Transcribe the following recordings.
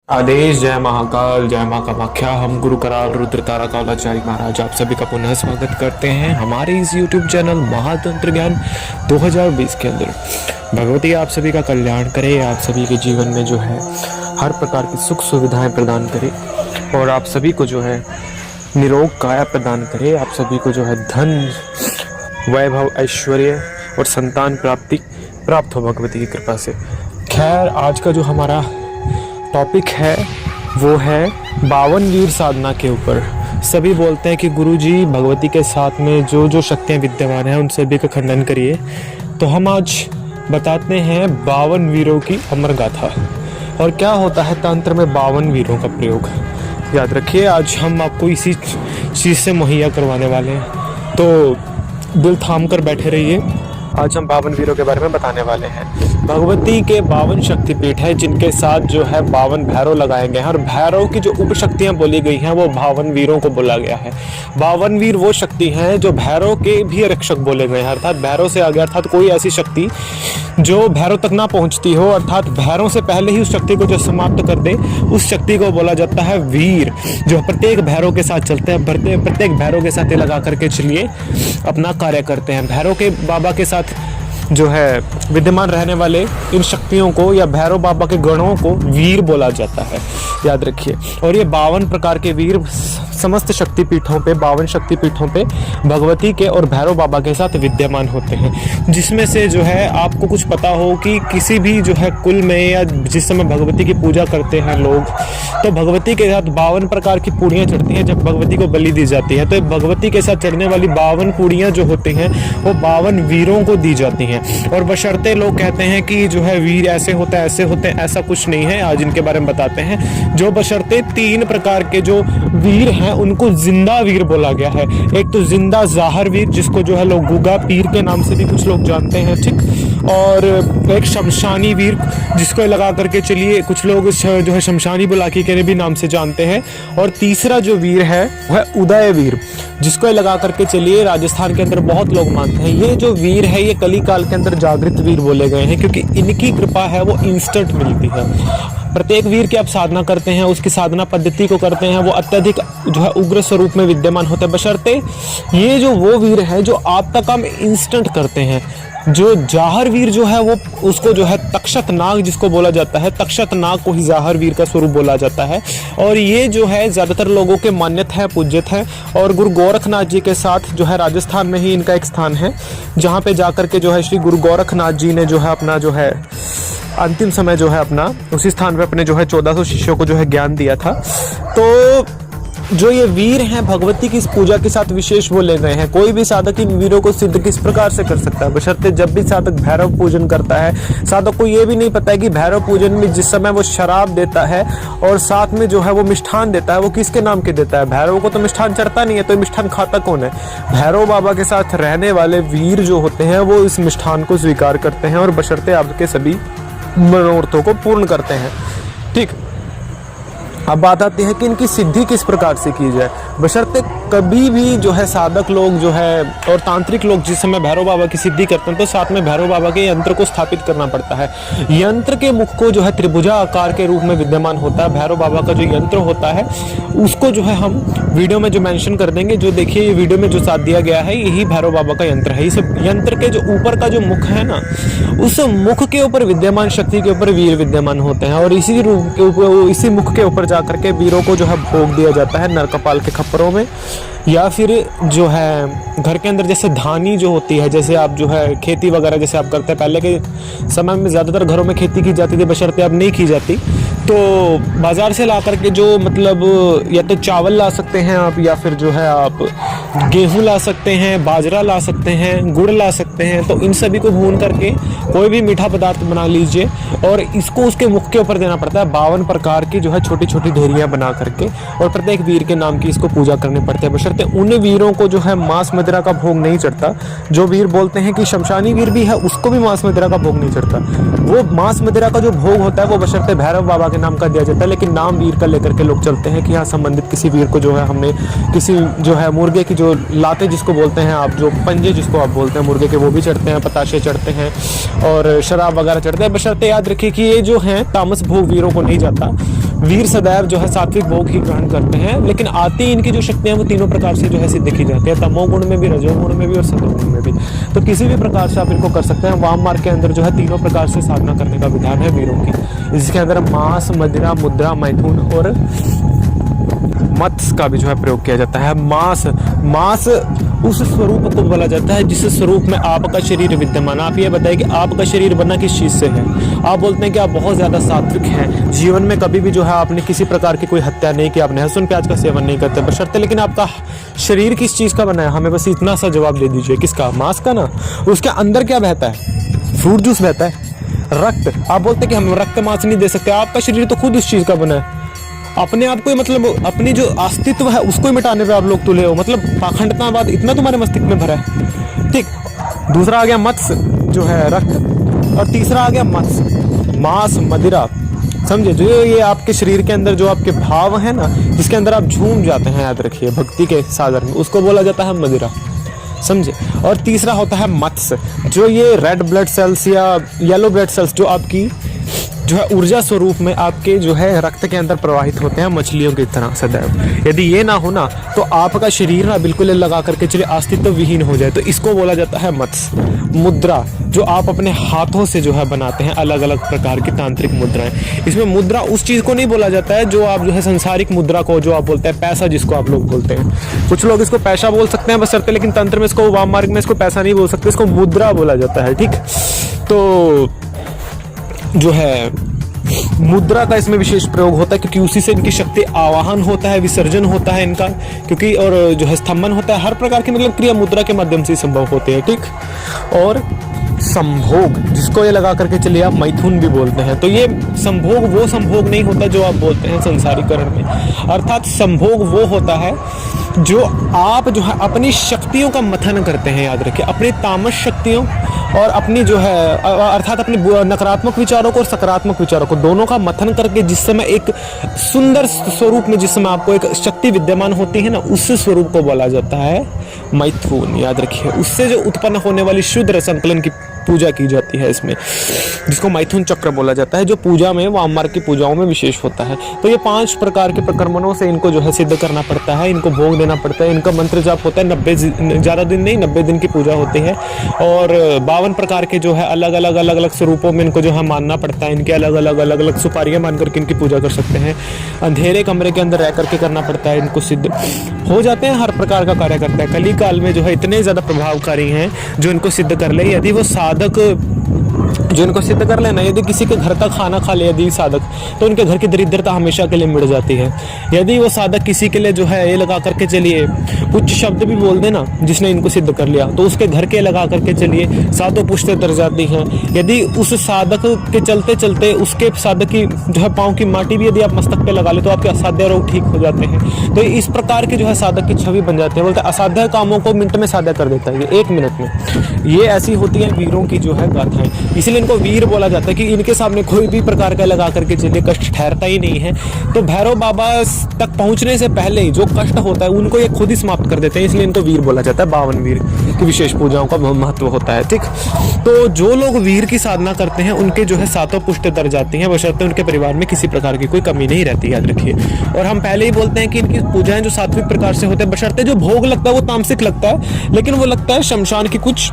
आदेश। जय महाकाल, जय माँ कामाख्या। हम गुरु कराल रुद्र तारा कालाचारी महाराज आप सभी का पुनः स्वागत करते हैं हमारे इस YouTube चैनल महातंत्र ज्ञान 2020 के अंदर। भगवती आप सभी का कल्याण करे, आप सभी के जीवन में जो है हर प्रकार की सुख सुविधाएं प्रदान करे और आप सभी को जो है निरोग काया प्रदान करे। आप सभी को जो है धन, वैभव, ऐश्वर्य और संतान प्राप्ति प्राप्त हो भगवती की कृपा से। खैर, आज का जो हमारा टॉपिक है वो है 52 वीर साधना के ऊपर। सभी बोलते हैं कि गुरुजी भगवती के साथ में जो जो शक्तियाँ विद्यमान हैं उन सभी का खंडन करिए, तो हम आज बताते हैं 52 वीरों की अमर गाथा और क्या होता है तंत्र में 52 वीरों का प्रयोग। याद रखिए, आज हम आपको इसी चीज़ से मुहैया करवाने वाले हैं, तो दिल थाम कर बैठे रहिए। आज हम 52 वीरों के बारे में बताने वाले हैं। भगवती के 52 शक्तिपीठ है जिनके साथ जो है 52 भैरव लगाए गए हैं और भैरव की जो उपशक्तियां बोली गई हैं वो 52 वीरों को बोला गया है। 52 वीर वो शक्ति हैं जो भैरव के भी रक्षक बोले गए हैं, अर्थात भैरव से आगे, अर्थात कोई ऐसी शक्ति जो भैरव तक ना पहुंचती हो, अर्थात भैरव से पहले ही उस शक्ति को जो समाप्त कर दे, उस शक्ति को बोला जाता है वीर। जो प्रत्येक भैरव के साथ चलते हैं, प्रत्येक भैरव के साथ लगा करके चलिए अपना कार्य करते हैं। भैरव के बाबा के साथ जो है विद्यमान रहने वाले इन शक्तियों को या भैरव बाबा के गणों को वीर बोला जाता है, याद रखिए। और ये 52 प्रकार के वीर समस्त शक्तिपीठों पे, 52 शक्तिपीठों पे भगवती के और भैरव बाबा के साथ विद्यमान होते हैं। जिसमें से जो है आपको कुछ पता हो कि किसी भी जो है कुल में या जिस समय भगवती की पूजा करते हैं लोग, तो भगवती के साथ 52 प्रकार की पूड़ियाँ चढ़ती हैं जब भगवती को बलि दी जाती है। तो भगवती के साथ चढ़ने वाली 52 पूड़ियाँ जो होती हैं वो 52 वीरों को दी जाती हैं। और बशर्ते लोग कहते हैं कि जो है वीर ऐसे होते हैं, ऐसे होते हैं, ऐसा कुछ नहीं है। आज इनके बारे में बताते हैं। जो बशर्ते 3 प्रकार के जो वीर हैं उनको जिंदा वीर बोला गया है। एक तो जिंदा जाहर वीर, जिसको जो है लोग गुगा पीर के नाम से भी कुछ लोग जानते हैं, ठीक। और एक शमशानी वीर, जिसको लगा करके चलिए कुछ लोग जो है शमशानी बुलाकी के भी नाम से जानते हैं। और तीसरा जो वीर है वह उदय वीर, जिसको लगा करके चलिए राजस्थान के अंदर बहुत लोग मानते हैं। ये जो वीर है ये कली काल के अंदर जागृत वीर बोले गए हैं, क्योंकि इनकी कृपा है वो इंस्टेंट मिलती है। प्रत्येक वीर की आप साधना करते हैं, उसकी साधना पद्धति को करते हैं, वो अत्यधिक जो है उग्र स्वरूप में विद्यमान होते हैं। बशर्ते ये जो वो वीर है जो आपका काम इंस्टेंट करते हैं। जो जाहर वीर जो है वो उसको जो है तक्षत नाग जिसको बोला जाता है, तक्षत नाग को ही जाहर वीर का स्वरूप बोला जाता है। और ये जो है ज़्यादातर लोगों के मान्यत है, पूज्यत है। और गुरु गोरखनाथ जी के साथ जो है राजस्थान में ही इनका एक स्थान है, जहाँ पे जाकर के जो है श्री गुरु गोरखनाथ जी ने जो है अपना जो है अंतिम समय जो है अपना उसी स्थान पे अपने जो है 1400 शिष्यों को जो है ज्ञान दिया था। तो जो ये वीर हैं भगवती की इस पूजा के साथ विशेष बोले गए हैं। कोई भी साधक इन वीरों को सिद्ध किस प्रकार से कर सकता है, बशर्ते जब भी साधक भैरव पूजन करता है, साधक को ये भी नहीं पता है कि भैरव पूजन में जिस समय वो शराब देता है और साथ में जो है वो मिष्ठान देता है, वो किसके नाम के देता है? भैरव को तो मिष्ठान चढ़ता नहीं है, तो मिष्ठान खाता कौन है? भैरव बाबा के साथ रहने वाले वीर जो होते हैं वो इस मिष्ठान को स्वीकार करते हैं और बशर्ते आपके सभी मनोरथों को पूर्ण करते हैं, ठीक। अब बात आती है कि इनकी सिद्धि किस प्रकार से की जाए। बशर्ते कभी भी जो है साधक लोग जो है और तांत्रिक लोग जिस समय भैरव बाबा की सिद्धि करते हैं तो साथ में भैरव बाबा के यंत्र को स्थापित करना पड़ता है। यंत्र के मुख को जो है त्रिभुजा आकार के रूप में विद्यमान होता है। भैरव बाबा का जो यंत्र होता है उसको जो है हम वीडियो में जो मेंशन कर देंगे। जो देखिए ये वीडियो में जो साथ दिया गया है यही भैरव बाबा का यंत्र है। इस यंत्र के जो ऊपर का जो मुख है ना, उस मुख के ऊपर विद्यमान शक्ति के ऊपर वीर विद्यमान होते हैं और इसी रूप के ऊपर, इसी मुख के ऊपर करके वीरों को जो है भोग दिया जाता है नरकपाल के खप्परों में, या फिर जो है घर के अंदर जैसे धानी जो होती है, जैसे आप जो है खेती वगैरह जैसे आप करते हैं। पहले के समय में ज़्यादातर घरों में खेती की जाती थी, बशर्ते अब नहीं की जाती। तो बाज़ार से ला करके जो मतलब या तो चावल ला सकते हैं आप, या फिर जो है आप गेहूं ला सकते हैं, बाजरा ला सकते हैं, गुड़ ला सकते हैं। तो इन सभी को भून करके कोई भी मीठा पदार्थ बना लीजिए और इसको उसके मुख के ऊपर देना पड़ता है। 52 प्रकार की जो है छोटी छोटी ढेरियाँ बना करके और प्रत्येक वीर के नाम की इसको पूजा करनी पड़ती है। बशर्ते उन वीरों को जो है मांस मदिरा का भोग नहीं चढ़ता। जो वीर बोलते हैं कि शमशानी वीर भी है, उसको भी मांस मदिरा का भोग नहीं चढ़ता। वो मांस मदिरा का जो भोग होता है वो बशर्ते भैरव बाबा के नाम का दिया जाता है, लेकिन नाम वीर का लेकर के लोग चलते हैं कि यहाँ संबंधित किसी वीर को जो है हमने किसी जो है मुर्गे की जो लाते जिसको बोलते हैं आप, जो पंजे जिसको आप बोलते हैं मुर्गे के, वो भी चढ़ते हैं, पताशे चढ़ते हैं और शराब वगैरह चढ़ते हैं। बशर्ते याद रखिए कि ये जो है तामस भोग वीरों को नहीं जाता। वीर सदैव जो है सात्विक भोग ही ग्रहण करते हैं, लेकिन आती इनकी जो शक्तियां वो तीनों प्रकार से जो है सिद्ध की जाती है, तमोगुण में भी, रजोगुण में भी और सतोगुण में भी। तो किसी भी प्रकार से आप इनको कर सकते हैं। वाम मार्ग के अंदर जो है तीनों प्रकार से साधना करने का विधान है वीरों की, जिसके अंदर मांस, मदिरा, मुद्रा, मैथुन और मत्स्य का भी जो है प्रयोग किया जाता है। मांस उस स्वरूप को बोला जाता है जिस स्वरूप में आपका शरीर विद्यमान। आप ये बताइए कि आपका शरीर बना किस चीज से है। आप बोलते हैं कि आप बहुत ज्यादा सात्विक हैं, जीवन में कभी भी जो है आपने किसी प्रकार की कोई हत्या नहीं की, आपने लहसुन प्याज का सेवन नहीं करते बशर्ते, लेकिन आपका शरीर किस चीज का बना है, हमें बस इतना सा जवाब दे दीजिए। किसका? मांस का ना। उसके अंदर क्या बहता है? फ्रूट जूस बहता है, रक्त। आप बोलते हैं कि हम रक्त मांस नहीं दे सकते, आपका शरीर तो खुद उस चीज का बना है। अपने आप को मतलब अपनी जो अस्तित्व है उसको मिटाने पे आप लोग तुले हो, मतलब पाखंडतावाद इतना तुम्हारे मस्तिष्क में भरा है। ठीक, दूसरा आ गया मत्स्य जो है रक्त, और तीसरा आ गया मत्स्य मांस, मदिरा। समझे? जो ये आपके शरीर के अंदर जो आपके भाव है ना, जिसके अंदर आप झूम जाते हैं, याद रखिए, भक्ति के सागर में, उसको बोला जाता है मदिरा। समझे? और तीसरा होता है मत्स्य, जो ये रेड ब्लड सेल्स या येलो ब्लड सेल्स जो आपकी जो है ऊर्जा स्वरूप में आपके जो है रक्त के अंदर प्रवाहित होते हैं मछलियों की तरह सदैव। यदि ये ना हो ना तो आपका शरीर ना बिल्कुल लगा करके चलिए अस्तित्व विहीन हो जाए, तो इसको बोला जाता है मत्स्य। मुद्रा, जो आप अपने हाथों से जो है बनाते हैं, अलग अलग प्रकार की तांत्रिक मुद्राएं। इसमें मुद्रा उस चीज को नहीं बोला जाता है जो आप जो है संसारिक मुद्रा को, जो आप बोलते हैं पैसा, जिसको आप लोग बोलते हैं। कुछ लोग इसको पैसा बोल सकते हैं बशर्ते, लेकिन तंत्र में इसको, वाम मार्ग में इसको पैसा नहीं बोल सकते, इसको मुद्रा बोला जाता है। ठीक, तो जो है मुद्रा का इसमें विशेष प्रयोग होता है, क्योंकि उसी से इनकी शक्ति आवाहन होता है, विसर्जन होता है इनका, क्योंकि और जो है स्तंभन होता है, हर प्रकार की मतलब क्रिया मुद्रा के माध्यम से संभव होते हैं। ठीक, और संभोग, जिसको ये लगा करके चलिए आप मैथुन भी बोलते हैं, तो ये संभोग वो संभोग नहीं होता जो आप बोलते हैं संसारीकरण में। अर्थात संभोग वो होता है जो आप जो है अपनी शक्तियों का मंथन करते हैं, याद रखिए, अपनी तामस शक्तियों और अपनी जो है अर्थात अपने नकारात्मक विचारों को और सकारात्मक विचारों को दोनों का मंथन करके जिस समय एक सुंदर स्वरूप में जिस समय आपको एक शक्ति विद्यमान होती है ना, उस स्वरूप को बोला जाता है मैथुन। याद रखिए, उससे जो उत्पन्न होने वाली शुद्ध संकलन की पूजा की जाती है इसमें, जिसको मैथुन चक्र बोला जाता है, जो पूजा में, वाम मार्ग की पूजाओं में विशेष होता है। तो ये 5 प्रकार के प्रकर्मणों से इनको जो है सिद्ध करना पड़ता है, इनको भोग देना पड़ता है, इनका मंत्र जाप होता है 90 ज़्यादा दिन नहीं, 90 दिन की पूजा होती है, और 52 प्रकार के जो है अलग अलग स्वरूपों में इनको जो है मानना पड़ता है। इनके अलग अलग सुपारियाँ मान करके इनकी पूजा कर सकते हैं। अंधेरे कमरे के अंदर रह करके करना पड़ता है, इनको सिद्ध हो जाते हैं, हर प्रकार का कार्य करता है। कली काल में जो है इतने ज़्यादा प्रभावकारी हैं जो इनको सिद्ध कर ले, यदि वो साधक जो इनको सिद्ध कर लेना, यदि किसी के घर का खाना खा ले यदि साधक, तो उनके घर की दरिद्रता हमेशा के लिए मिट जाती है। यदि वो साधक किसी के लिए जो है ये लगा करके चलिए उच्च शब्द भी बोल देना, जिसने इनको सिद्ध कर लिया, तो उसके घर के लगा करके चलिए सातों पुश्तें तर जाती हैं। यदि उस साधक के चलते चलते उसके साधक की जो है पाँव की माटी भी यदि आप मस्तक पे लगा ले तो आपके असाध्य रोग ठीक हो जाते हैं। तो इस प्रकार के जो है साधक की छवि बन जाती है। बोलते हैं असाध्य कामों को मिनट में साध्य कर देता है ये, 1 मिनट में। ये ऐसी होती है वीरों की जो है गाथाएं, इसलिए इनको वीर बोला जाता है कि इनके सामने कोई भी प्रकार का लगा करके चलिए कष्ट ठहरता ही नहीं है। तो भैरव बाबा तक पहुंचने से पहले ही जो कष्ट होता है उनको ये खुद ही समाप्त कर देते हैं, इसलिए इनको वीर बोला जाता है। 52 वीर की विशेष पूजाओं का महत्व होता है। ठीक, तो जो लोग वीर की साधना करते हैं उनके जो है सातों पुष्ट तर जाती हैं, बशर्ते उनके परिवार में किसी प्रकार की कोई कमी नहीं रहती, याद रखिए। और हम पहले ही बोलते हैं कि इनकी पूजाएं जो सात्विक प्रकार से होते हैं, बशर्ते जो भोग लगता है वो तामसिक लगता है, लेकिन वो लगता है शमशान की कुछ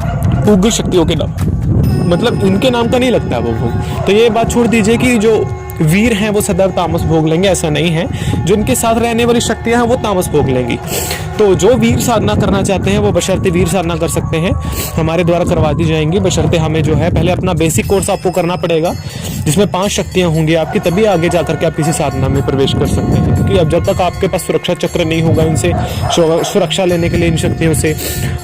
उग्र शक्तियों के नाम, मतलब इनके नाम का नहीं लगता है वो भोग। तो ये बात छोड़ दीजिए कि जो वीर हैं वो सदैव तामस भोग लेंगे, ऐसा नहीं है। जो इनके साथ रहने वाली शक्तियां हैं वो तामस भोग लेंगी। तो जो वीर साधना करना चाहते हैं वो बशर्ते वीर साधना कर सकते हैं, हमारे द्वारा करवा दी जाएंगी। बशर्ते हमें जो है पहले अपना बेसिक कोर्स आपको करना पड़ेगा, जिसमें 5 शक्तियां होंगी आपकी, तभी आगे जाकर के आप किसी साधना में प्रवेश कर सकते हैं। क्योंकि अब जब तक आपके पास सुरक्षा चक्र नहीं होगा, इनसे सुरक्षा लेने के लिए इन शक्तियों से,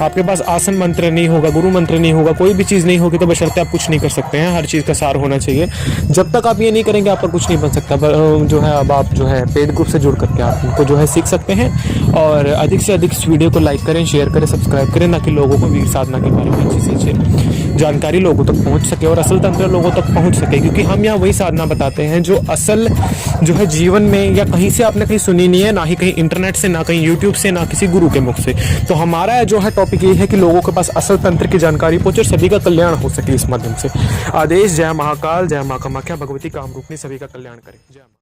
आपके पास आसन मंत्र नहीं होगा, गुरु मंत्र नहीं होगा, कोई भी चीज़ नहीं होगी, तो बशर्ते आप कुछ नहीं कर सकते हैं। हर चीज़ का सार होना चाहिए। जब तक आप ये नहीं करेंगे आपका कुछ नहीं बन सकता। जो है अब आप जो है पेड ग्रुप से जुड़ करके आप इनको जो है सीख सकते हैं। और अधिक से अधिक इस वीडियो को लाइक करें, शेयर करें, सब्सक्राइब करें, ताकि लोगों को वीर साधना के बारे में अच्छी से जानकारी लोगों तक पहुंच सके और असल तंत्र लोगों तक पहुंच सके। क्योंकि हम यहाँ वही साधना बताते हैं जो असल जो है जीवन में या कहीं से आपने कहीं सुनी नहीं है, ना ही कहीं इंटरनेट से, ना कहीं यूट्यूब से, ना किसी गुरु के मुख से। तो हमारा जो है टॉपिक ये है कि लोगों के पास असल तंत्र की जानकारी पहुंचे और सभी का कल्याण हो सके इस माध्यम से। आदेश, जय महाकाल, जय मां कामाख्या, भगवती कामरूपिणी सभी का कल्याण करें। जय